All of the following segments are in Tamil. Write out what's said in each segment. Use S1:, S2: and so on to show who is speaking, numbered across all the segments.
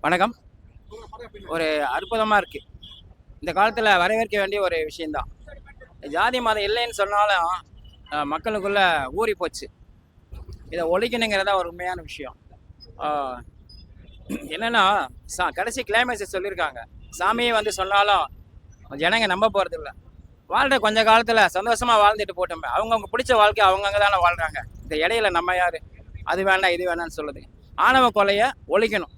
S1: வணக்கம். ஒரு அற்புதமாக இருக்குது. இந்த காலத்தில் வரவேற்க வேண்டிய ஒரு விஷயந்தான். ஜாதி மதம் இல்லைன்னு சொன்னாலும் மக்களுக்குள்ள ஊறி போச்சு. இதை ஒழிக்கணுங்கிறதா ஒரு உண்மையான விஷயம். ஆஹ் என்னன்னா கடைசி கிளைமேக்ஸ் சொல்லியிருக்காங்க. சாமியே வந்து சொன்னாலும் ஜனங்க நம்ப போகிறது இல்லை. வாழ்ற கொஞ்ச காலத்தில் சந்தோஷமாக வாழ்ந்துட்டு போட்டோமே. அவங்கவுங்க பிடிச்ச வாழ்க்கை அவங்கவுங்க தானே வாழ்கிறாங்க. இந்த இடையில நம்ம யார் அது வேண்டாம் இது வேணாம்னு சொல்லுது. ஆணவ கொலையை ஒழிக்கணும்.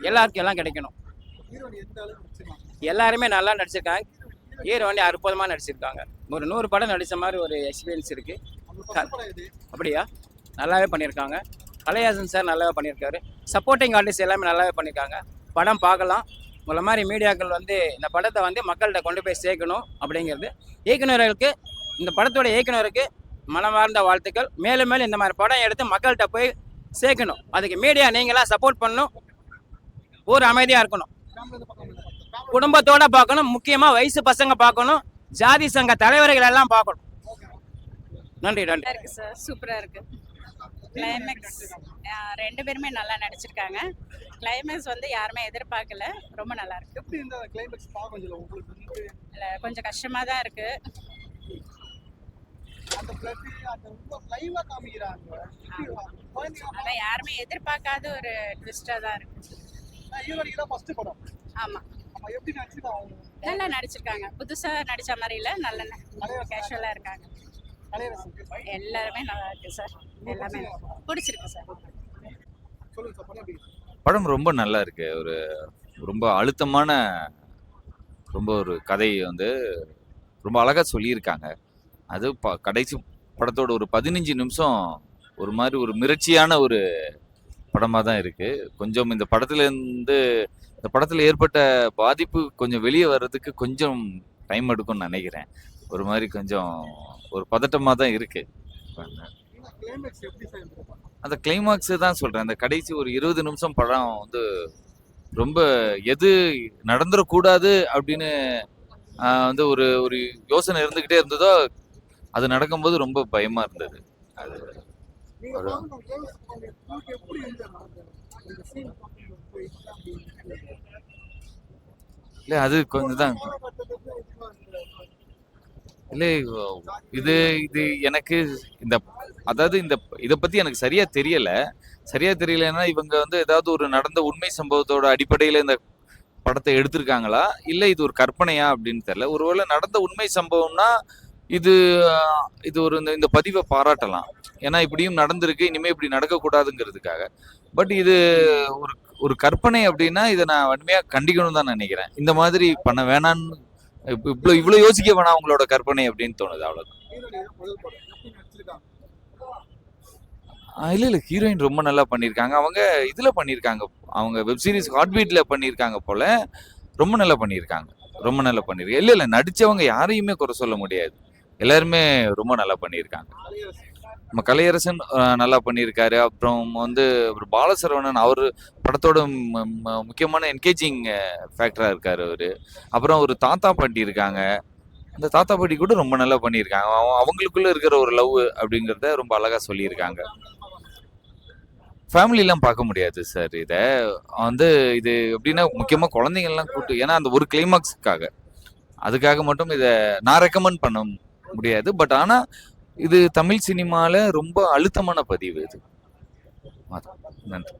S1: எல்லாருக்கும் எல்லாம் கிடைக்கணும். எல்லாருமே நல்லா நடிச்சிருக்காங்க. ஹீரோனி அற்புதமாக நடிச்சிருக்காங்க. ஒரு 100 படம் நடித்த மாதிரி ஒரு எக்ஸ்பீரியன்ஸ் இருக்குது. அப்படியா? நல்லாவே பண்ணியிருக்காங்க. கலையாசன் சார் நல்லாவே பண்ணியிருக்காரு. சப்போர்ட்டிங் ஆர்டிஸ்ட் எல்லாமே நல்லாவே பண்ணியிருக்காங்க. படம் பார்க்கலாம். உங்களை மாதிரி மீடியாக்கள் வந்து இந்த படத்தை வந்து மக்கள்கிட்ட கொண்டு போய் சேர்க்கணும் அப்படிங்கிறது. இயக்குநர்களுக்கு, இந்த படத்தோட இயக்குநருக்கு மனமார்ந்த வாழ்த்துக்கள். மேலும் மேலும் இந்த மாதிரி படம் எடுத்து மக்கள்கிட்ட போய் சேர்க்கணும். அதுக்கு மீடியா நீங்களாம் சப்போர்ட் பண்ணணும். ஊர் அமைதியாக இருக்கணும். குடும்பத்தோட பார்க்கணும். முக்கியமா வயசு பசங்க பார்க்கணும். ஜாதி சங்க தலைவர்கள் எல்லாம் பார்க்கணும். நன்றி நன்றி.
S2: இருக்கு சார், சூப்பரா இருக்கு. கிளைமேக்ஸ் 2 பேருமே நல்லா நடிச்சிருக்காங்க. கிளைமேக்ஸ் வந்து யாருமே எதிர்பார்க்கல. ரொம்ப நல்லா இருக்கு.
S3: எப்படி இந்த கிளைமேக்ஸ் பாக்கஞ்சல உங்களுக்கு
S2: இல்ல கொஞ்சம் கஷ்டமா தான் இருக்கு.
S3: அந்த பிளட் அந்த ரொம்ப லைவா காமிக்கிறாங்க.
S2: அதான் யாருமே எதிர்பார்க்காத ஒரு ட்விஸ்டா தான் இருக்கு.
S3: ஹீரோயினா ஃபர்ஸ்ட் படம்.
S2: ஆமா.
S3: அப்ப எப்படி நடிச்சிருக்காங்க?
S2: நல்லா நடிச்சிருக்காங்க. புதுசா நடிச்ச மாதிரி இல்ல, நல்ல கேஷுவலா இருக்காங்க. எல்லாருமே நல்லா இருக்கு சார். எல்லாமே பிடிச்சிருக்கு சார்.
S3: சொல்லுங்க சார், படம் எப்படி?
S4: படம் ரொம்ப நல்லா இருக்கு. ஒரு ரொம்ப அழுத்தமான ரொம்ப ஒரு கதையை வந்து ரொம்ப அழகா சொல்லியிருக்காங்க. அது கடைசி படத்தோட ஒரு 15 நிமிஷம் ஒரு மாதிரி ஒரு மிரட்சியான ஒரு படமாக தான் இருக்கு. கொஞ்சம் இந்த படத்தில் ஏற்பட்ட பாதிப்பு கொஞ்சம் வெளியே வர்றதுக்கு கொஞ்சம் டைம் எடுக்கும்னு நினைக்கிறேன். ஒரு மாதிரி கொஞ்சம் ஒரு பதட்டமாக தான் இருக்கு. அந்த கிளைமாக்ஸ் தான் சொல்றேன். அந்த கடைசி ஒரு 20 நிமிஷம் படம் வந்து ரொம்ப எது நடந்துடக்கூடாது அப்படின்னு வந்து ஒரு ஒரு யோசனை இருந்துகிட்டே இருந்ததோ அது நடக்கும்போது ரொம்ப பயமா இருந்தது. அது இல்ல அது கொஞ்சம் தான் இல்லை. இது இது எனக்கு அதாவது இதை பத்தி எனக்கு சரியா தெரியலன்னா இவங்க வந்து ஏதாவது ஒரு நடந்த உண்மை சம்பவத்தோட அடிப்படையில இந்த படத்தை எடுத்திருக்காங்களா இல்ல இது ஒரு கற்பனையா அப்படின்னு தெரியல. ஒருவேளை நடந்த உண்மை சம்பவம்னா இது ஒரு இந்த பதிவை பாராட்டலாம். ஏன்னா இப்படியும் நடந்திருக்கு, இனிமே இப்படி நடக்கக்கூடாதுங்கிறதுக்காக. பட் இது ஒரு ஒரு கற்பனை அப்படின்னா இதை நான் வன்மையா கண்டிக்கணும் தான் நினைக்கிறேன். இந்த மாதிரி பண்ண வேணான்னு இவ்வளவு யோசிக்க வேணாம் உங்களோட கற்பனை அப்படின்னு தோணுது. அவ்வளவுதான். இல்ல ஹீரோயின் ரொம்ப நல்லா பண்ணியிருக்காங்க. அவங்க இதுல பண்ணியிருக்காங்க, அவங்க வெப்சீரிஸ் ஹார்ட்பீட்ல பண்ணியிருக்காங்க போல. ரொம்ப நல்லா பண்ணியிருக்காங்க. இல்ல நடிச்சவங்க யாரையுமே குறை சொல்ல முடியாது. எல்லாருமே ரொம்ப நல்லா பண்ணியிருக்காங்க. நம்ம கலையரசன் நல்லா பண்ணியிருக்காரு. அப்புறம் வந்து ஒரு பாலசரவணன், அவர் படத்தோட முக்கியமான என்கேஜிங் ஃபேக்டரா இருக்காரு அவரு. அப்புறம் ஒரு தாத்தா பாட்டி இருக்காங்க. அந்த தாத்தா பாட்டி கூட ரொம்ப நல்லா பண்ணியிருக்காங்க. அவங்களுக்குள்ள இருக்கிற ஒரு லவ் அப்படிங்கிறத ரொம்ப அழகா சொல்லியிருக்காங்க. ஃபேமிலிலாம் பார்க்க முடியாது சார். இதை வந்து இது எப்படின்னா முக்கியமாக குழந்தைங்கள்லாம் கூப்பிட்டு, ஏன்னா அந்த ஒரு கிளைமாக்ஸுக்காக அதுக்காக மட்டும் இதை நான் ரெக்கமெண்ட் பண்ண முடியாது. பட் ஆனால் இது தமிழ் சினிமாவில் ரொம்ப அழுத்தமான பதிவு இது. நன்றி.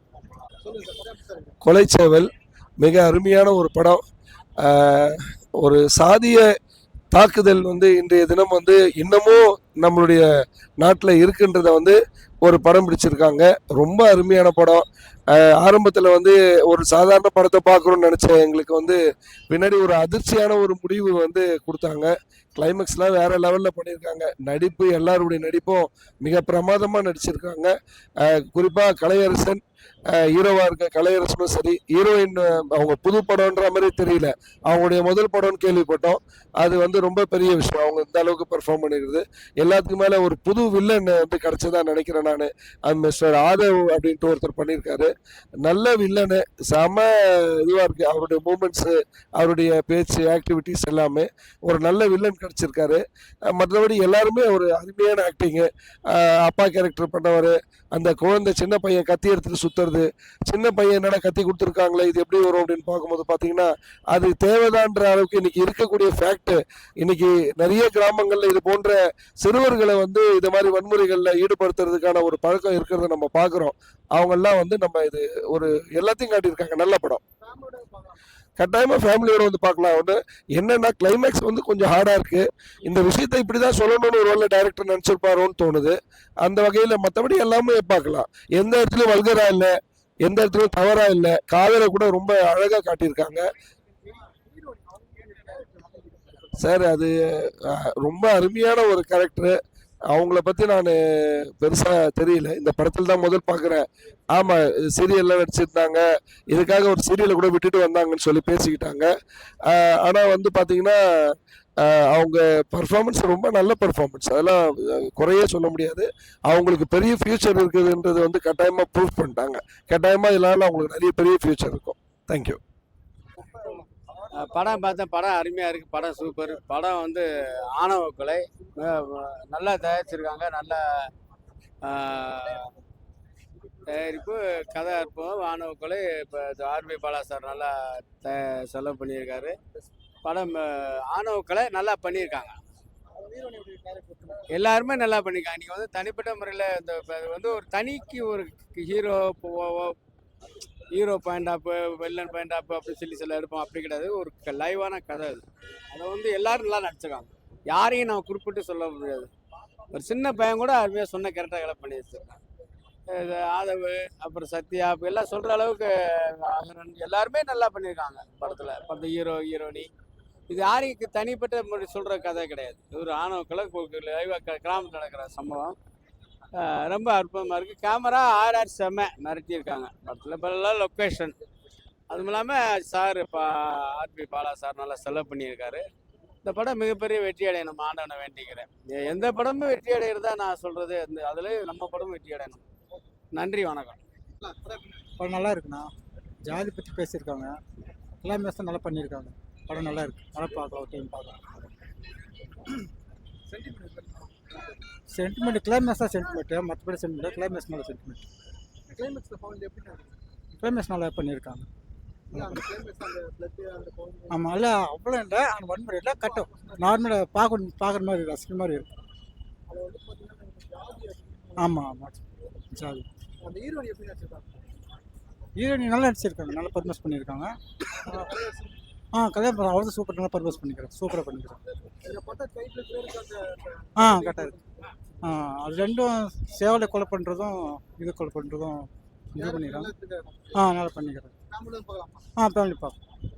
S5: கொலைச்சேவல் மிக அருமையான ஒரு படம். ஒரு சாதிய தாக்குதல் வந்து இன்றைய தினம் வந்து இன்னமும் நம்மளுடைய நாட்டில் இருக்குன்றத வந்து ஒரு படம் பிடிச்சிருக்காங்க. ரொம்ப அருமையான படம். ஆரம்பத்தில் வந்து ஒரு சாதாரண படத்தை பார்க்குறோன்னு நினச்சேன். எங்களுக்கு வந்து பின்னாடி ஒரு அதிர்ச்சியான ஒரு முடிவு வந்து கொடுத்தாங்க. கிளைமேக்ஸ்லாம் வேற லெவலில் பண்ணியிருக்காங்க. நடிப்பு, எல்லாருடைய நடிப்பும் மிக பிரமாதமாக நடிச்சிருக்காங்க. குறிப்பாக கலையரசன் ஹீரோவாக இருக்க கலையரசனும் சரி, ஹீரோயின் அவங்க புது படம்ன்ற மாதிரி தெரியல, அவங்களுடைய முதல் படம்னு கேள்விப்பட்டோம். அது வந்து ரொம்ப பெரிய விஷயம். அவங்க இந்த அளவுக்கு பெர்ஃபார்ம் பண்ணிக்கிறது. எல்லாத்துக்கும் மேலே ஒரு புது வில்லன் வந்து கிடைச்சதா நினைக்கிறேன் நான். அது மிஸ்டர் ஆதவ் அப்படின்ட்டு ஒருத்தர் பண்ணியிருக்காரு. நல்ல வில்லனு, செம இதுவாக இருக்குது. அவருடைய மூமெண்ட்ஸு, அவருடைய பேச்சு, ஆக்டிவிட்டிஸ் எல்லாமே ஒரு நல்ல வில்லன் நடிச்சிருக்காரு. மற்றபடி எல்லாருமே ஒரு அருமையான ஆக்டிங்கு. அப்பா கேரக்டர் பண்ணவர், அந்த குழந்தை சின்ன பையன் கத்தி எடுத்துட்டு சுத்துறது, சின்ன பையன் என்னடா கத்தி கொடுத்துருக்காங்களே இது எப்படி வரும் அப்படின்னு பார்க்கும்போது பார்த்தீங்கன்னா அது தேவைதான்ற அளவுக்கு இன்னைக்கு இருக்கக்கூடிய ஃபேக்ட். இன்னைக்கு நிறைய கிராமங்கள்ல இது போன்ற சிறுவர்களை வந்து இது மாதிரி வன்முறைகளில் ஈடுபடுத்துறதுக்கான ஒரு பழக்கம் இருக்கிறத நம்ம பார்க்குறோம். அவங்கெல்லாம் வந்து நம்ம இது ஒரு எல்லாத்தையும் காட்டியிருக்காங்க. நல்ல படம், கட்டாயமா ஃபேமிலியோட வந்து பார்க்கலாம். ஒன்று என்னன்னா கிளைமேக்ஸ் வந்து கொஞ்சம் ஹார்டா இருக்கு. இந்த விஷயத்தை இப்படிதான் சொல்லணும்னு ஒரு வேளை டைரக்டர் நினைச்சிருப்பாரோன்னு தோணுது. அந்த வகையில மற்றபடி எல்லாமே பார்க்கலாம். எந்த இடத்துலயும் வல்கரா இல்லை, எந்த இடத்துலயும் தவறா இல்லை. காதலை கூட ரொம்ப அழகா காட்டியிருக்காங்க சார். அது ரொம்ப அருமையான ஒரு கேரக்டர். அவங்கள பத்தி நான் பெருசா தெரியல, இந்த படத்துல தான் முதல் பார்க்குறேன். ஆமா, சீரியல்லாம் நடிச்சிருந்தாங்க, இதுக்காக ஒரு சீரியலை கூட விட்டுட்டு வந்தாங்கன்னு சொல்லி பேசிக்கிட்டாங்க. ஆனா வந்து பாத்தீங்கன்னா அவங்க பர்ஃபார்மன்ஸ் ரொம்ப நல்ல பர்ஃபார்மன்ஸ், அதெல்லாம் குறையே சொல்ல முடியாது. அவங்களுக்கு பெரிய ஃபியூச்சர் இருக்குதுன்றது வந்து கட்டாயமா ப்ரூவ் பண்ணிட்டாங்க. கட்டாயமா இதனால அவங்களுக்கு நிறைய பெரிய ஃபியூச்சர் இருக்கும். தேங்க்யூ.
S6: படம் பார்த்தேன், படம் அருமையாக இருக்குது, படம் சூப்பர். படம் வந்து ஆணவ கொலை நல்லா தயாரிச்சிருக்காங்க. நல்ல தயாரிப்பு, கதை அற்புதம். ஆணவ கொலை இப்போ ஆர்பி பாலா சார் நல்லா செலவு பண்ணியிருக்காரு. படம் ஆணவ கொலை நல்லா பண்ணியிருக்காங்க, எல்லாருமே நல்லா பண்ணியிருக்காங்க. இன்றைக்கி வந்து தனிப்பட்ட முறையில் இந்த வந்து ஒரு தனிக்கு ஒரு ஹீரோ பாயிண்ட் ஆப்பு, வில்லன் பாயிண்ட் ஆப்பு அப்படின்னு சொல்லி சில எடுப்போம். அப்படி கிடையாது, ஒரு லைவான கதை அது. அதை வந்து எல்லாரும் நல்லா நடிச்சிருக்காங்க, யாரையும் நான் குறிப்பிட்டு சொல்ல முடியாது. ஒரு சின்ன பையன் கூட அருமையாக சொன்ன கேரக்டர்களை பண்ணி வச்சிருக்காங்க. ஆதவு, அப்புறம் சத்யா, இப்போ எல்லாம் சொல்கிற அளவுக்கு எல்லாருமே நல்லா பண்ணியிருக்காங்க படத்தில். ஹீரோயினி இது யாரையும் தனிப்பட்ட முறை சொல்கிற கதை கிடையாது. இது ஒரு ஆணவ கொலை லைவாக கிராமத்தில் நடக்கிற சம்பவம். ரொம்ப அற்புதமாக இருக்குது. கேமரா ஆர்ஆர் செம்ம மிரட்டியிருக்காங்க படத்தில். இப்போ எல்லாம் லொக்கேஷன், அதுவும் இல்லாமல் சார் இப்போ ஆர்பி பாலா சார் நல்லா செலவு பண்ணியிருக்காரு. இந்த படம் மிகப்பெரிய வெற்றி அடையணும், ஆண்டவனை வேண்டிக்கிறேன். எந்த படமும் வெற்றி அடைகிறதா நான் சொல்கிறது, அதில் நம்ம படமும் வெற்றி அடையணும். நன்றி, வணக்கம்.
S7: படம் நல்லா இருக்குண்ணா, ஜாதி பற்றி பேசியிருக்காங்க, கிளைமேக்ஸ் நல்லா பண்ணியிருக்காங்க. படம் நல்லா இருக்குது, நல்லா பார்க்கலாம், டைம் பார்க்கலாம். சென்டிமெண்ட் கிளைமேக்ஸ் தான் சென்டிமெண்ட்டு, மற்றபடி சென்டிமெண்ட் கிளைமேக்ஸ் நல்ல சென்டிமெண்ட். கிளைமேக்ஸ் நல்லா பண்ணியிருக்காங்க. ஆமாம், இல்லை அவ்வளோ இல்லை, அந்த வன்முறை இல்லை, கட்டும் நார்மலாக பார்க்குற மாதிரி ரசிக்கிற மாதிரி இருக்கும். ஆமாம் ஆமாம், ஜாதி. ஹீரோயின் நல்லா நடிச்சிருக்காங்க, நல்லா பர்ஃபார்மன்ஸ் பண்ணியிருக்காங்க. கல்யாணம் அவர் தான் சூப்பர், நல்லா பர்ஃபார்மன்ஸ் பண்ணிக்கிறேன், சூப்பராக பண்ணிக்கிறேன். கரெக்டாக இருக்கு. அது ரெண்டும் சேவலை கொலை பண்ணுறதும் இது கொலை பண்ணுறதும் இது பண்ணிடுறாங்க. நல்லா பண்ணிக்கிறேன். ஃபேமிலி பார்க்கலாம்.